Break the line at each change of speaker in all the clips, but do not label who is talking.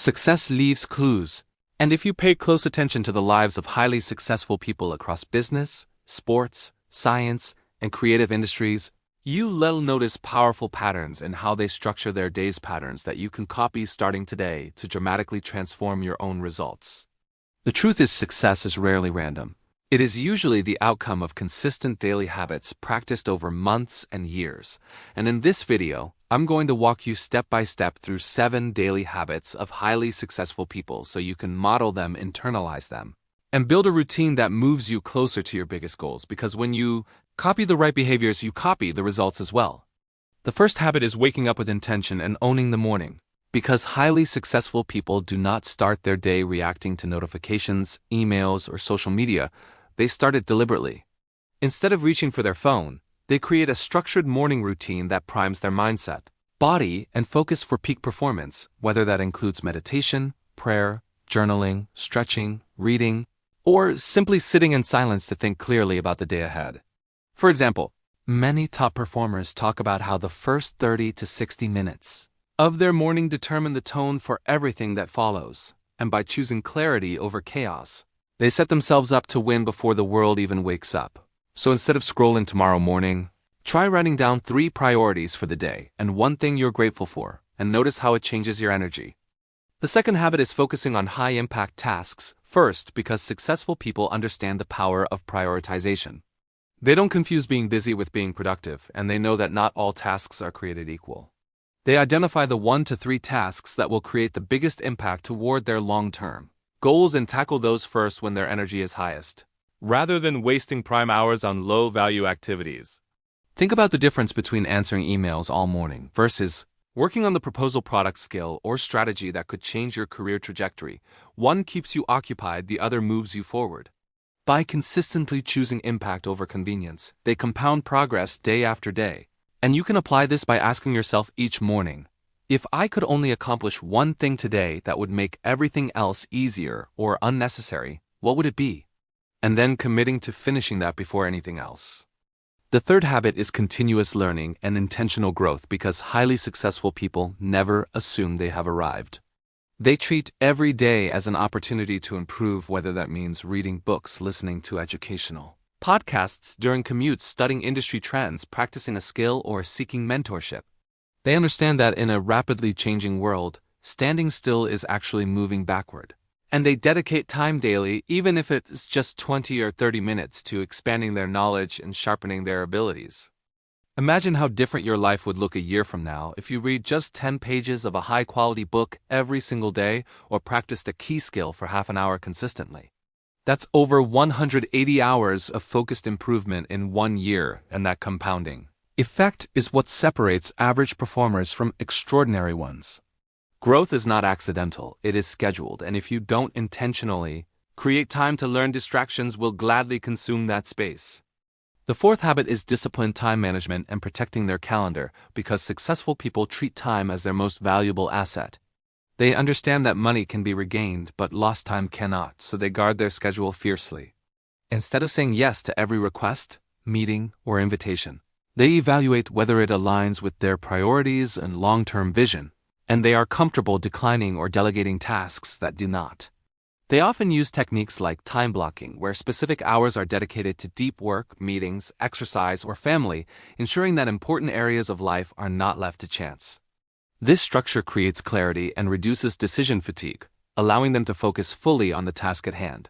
Success leaves clues, and if you pay close attention to the lives of highly successful people across business, sports, science, and creative industries, you'll notice powerful patterns in how they structure their days, patterns that you can copy starting today to dramatically transform your own results. The truth is, success is rarely random. It is usually the outcome of consistent daily habits practiced over months and years. And in this video, I'm going to walk you step by step through 7 daily habits of highly successful people so you can model them, internalize them, and build a routine that moves you closer to your biggest goals, because when you copy the right behaviors, you copy the results as well. The first habit is waking up with intention and owning the morning. Because highly successful people do not start their day reacting to notifications, emails, or social media, they start it deliberately. Instead of reaching for their phone, they create a structured morning routine that primes their mindset, body, and focus for peak performance, whether that includes meditation, prayer, journaling, stretching, reading, or simply sitting in silence to think clearly about the day ahead. For example, many top performers talk about how the first 30 to 60 minutes of their morning determine the tone for everything that follows, and by choosing clarity over chaos, they set themselves up to win before the world even wakes up. So instead of scrolling tomorrow morning, try writing down 3 priorities for the day and 1 thing you're grateful for, and notice how it changes your energy. The second habit is focusing on high-impact tasks first, because successful people understand the power of prioritization. They don't confuse being busy with being productive, and they know that not all tasks are created equal. They identify the 1 to 3 tasks that will create the biggest impact toward their long-term goals and tackle those first when their energy is highest, rather than wasting prime hours on low-value activities. Think about the difference between answering emails all morning versus working on the proposal, product, skill, or strategy that could change your career trajectory. One keeps you occupied, the other moves you forward. By consistently choosing impact over convenience, they compound progress day after day. And you can apply this by asking yourself each morning, if I could only accomplish 1 thing today that would make everything else easier or unnecessary, what would it be? And then committing to finishing that before anything else. The third habit is continuous learning and intentional growth, because highly successful people never assume they have arrived. They treat every day as an opportunity to improve, whether that means reading books, listening to educational podcasts during commutes, studying industry trends, practicing a skill, or seeking mentorship. They understand that in a rapidly changing world, standing still is actually moving backward. And they dedicate time daily, even if it's just 20 or 30 minutes, to expanding their knowledge and sharpening their abilities. Imagine how different your life would look a year from now if you read just 10 pages of a high-quality book every single day, or practiced a key skill for half an hour consistently. That's over 180 hours of focused improvement in 1 year, and that compounding effect is what separates average performers from extraordinary ones. Growth is not accidental, it is scheduled, and if you don't intentionally create time to learn, distractions will gladly consume that space. The fourth habit is disciplined time management and protecting their calendar, because successful people treat time as their most valuable asset. They understand that money can be regained, but lost time cannot, so they guard their schedule fiercely. Instead of saying yes to every request, meeting, or invitation, they evaluate whether it aligns with their priorities and long-term vision, and they are comfortable declining or delegating tasks that do not. They often use techniques like time blocking, where specific hours are dedicated to deep work, meetings, exercise, or family, ensuring that important areas of life are not left to chance. This structure creates clarity and reduces decision fatigue, allowing them to focus fully on the task at hand.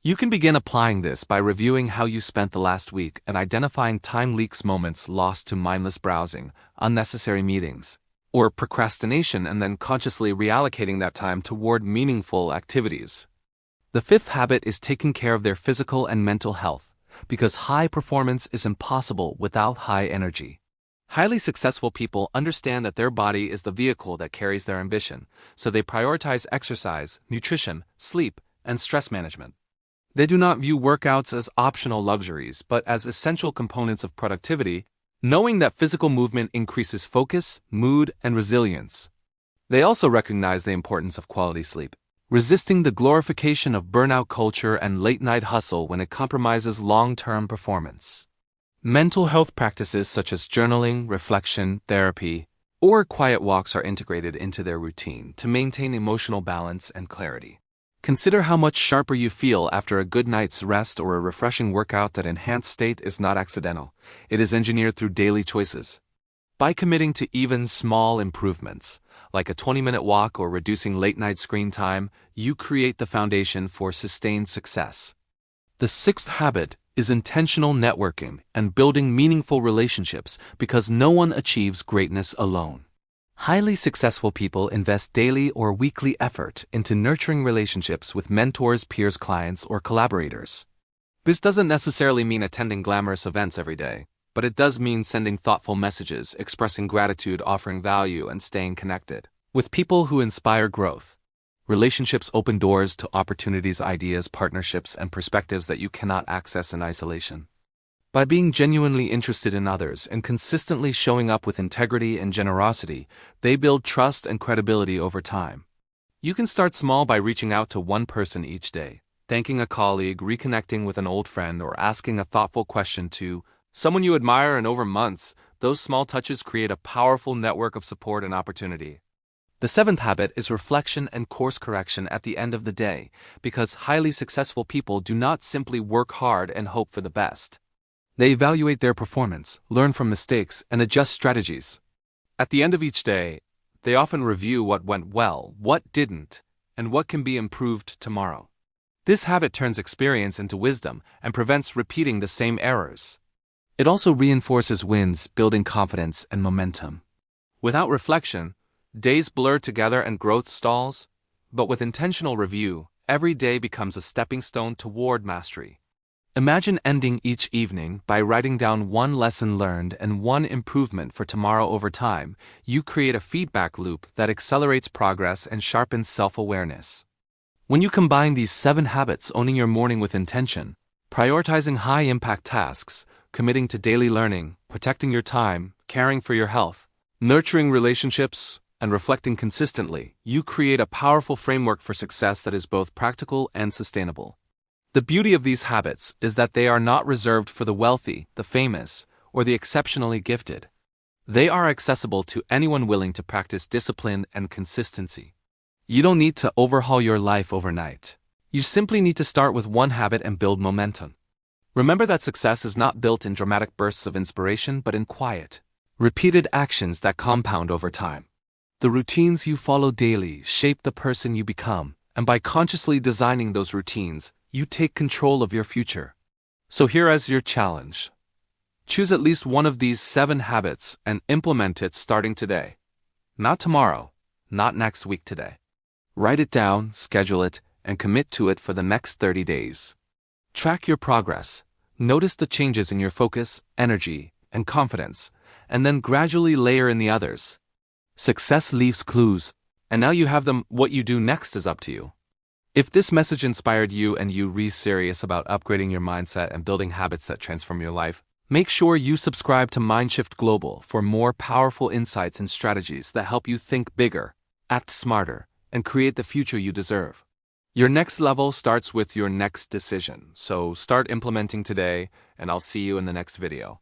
You can begin applying this by reviewing how you spent the last week and identifying time leaks, moments lost to mindless browsing, unnecessary meetings, or procrastination, and then consciously reallocating that time toward meaningful activities. The fifth habit is taking care of their physical and mental health, because high performance is impossible without high energy. Highly successful people understand that their body is the vehicle that carries their ambition, so they prioritize exercise, nutrition, sleep, and stress management. They do not view workouts as optional luxuries, but as essential components of productivity, knowing that physical movement increases focus, mood, and resilience. They also recognize the importance of quality sleep, resisting the glorification of burnout culture and late-night hustle when it compromises long-term performance. Mental health practices such as journaling, reflection, therapy, Or quiet walks are integrated into their routine to maintain emotional balance and clarity. Consider how much sharper you feel after a good night's rest or a refreshing workout. That enhanced state is not accidental. It is engineered through daily choices. By committing to even small improvements, like a 20-minute walk or reducing late-night screen time, you create the foundation for sustained success. The sixth habit is intentional networking and building meaningful relationships, because no one achieves greatness alone. Highly successful people invest daily or weekly effort into nurturing relationships with mentors, peers, clients, or collaborators. This doesn't necessarily mean attending glamorous events every day, but it does mean sending thoughtful messages, expressing gratitude, offering value, and staying connected with people who inspire growth. Relationships open doors to opportunities, ideas, partnerships, and perspectives that you cannot access in isolation. By being genuinely interested in others and consistently showing up with integrity and generosity, they build trust and credibility over time. You can start small by reaching out to one person each day, thanking a colleague, reconnecting with an old friend, or asking a thoughtful question to someone you admire, and over months, those small touches create a powerful network of support and opportunity. The seventh habit is reflection and course correction at the end of the day, because highly successful people do not simply work hard and hope for the best. They evaluate their performance, learn from mistakes, and adjust strategies. At the end of each day, they often review what went well, what didn't, and what can be improved tomorrow. This habit turns experience into wisdom and prevents repeating the same errors. It also reinforces wins, building confidence and momentum. Without reflection, days blur together and growth stalls, but with intentional review, every day becomes a stepping stone toward mastery. Imagine ending each evening by writing down one lesson learned and one improvement for tomorrow. Over time, you create a feedback loop that accelerates progress and sharpens self-awareness. When you combine these 7 habits, owning your morning with intention, prioritizing high-impact tasks, committing to daily learning, protecting your time, caring for your health, nurturing relationships, and reflecting consistently, you create a powerful framework for success that is both practical and sustainable. The beauty of these habits is that they are not reserved for the wealthy, the famous, or the exceptionally gifted. They are accessible to anyone willing to practice discipline and consistency. You don't need to overhaul your life overnight. You simply need to start with one habit and build momentum. Remember that success is not built in dramatic bursts of inspiration, but in quiet, repeated actions that compound over time. The routines you follow daily shape the person you become, and by consciously designing those routines, you take control of your future. So here is your challenge. Choose at least one of these 7 habits and implement it starting today. Not tomorrow, not next week, today. Write it down, schedule it, and commit to it for the next 30 days. Track your progress, notice the changes in your focus, energy, and confidence, and then gradually layer in the others. Success leaves clues, and now you have them. What you do next is up to you. If this message inspired you and you're serious about upgrading your mindset and building habits that transform your life, make sure you subscribe to Mindshift Global for more powerful insights and strategies that help you think bigger, act smarter, and create the future you deserve. Your next level starts with your next decision, so start implementing today, and I'll see you in the next video.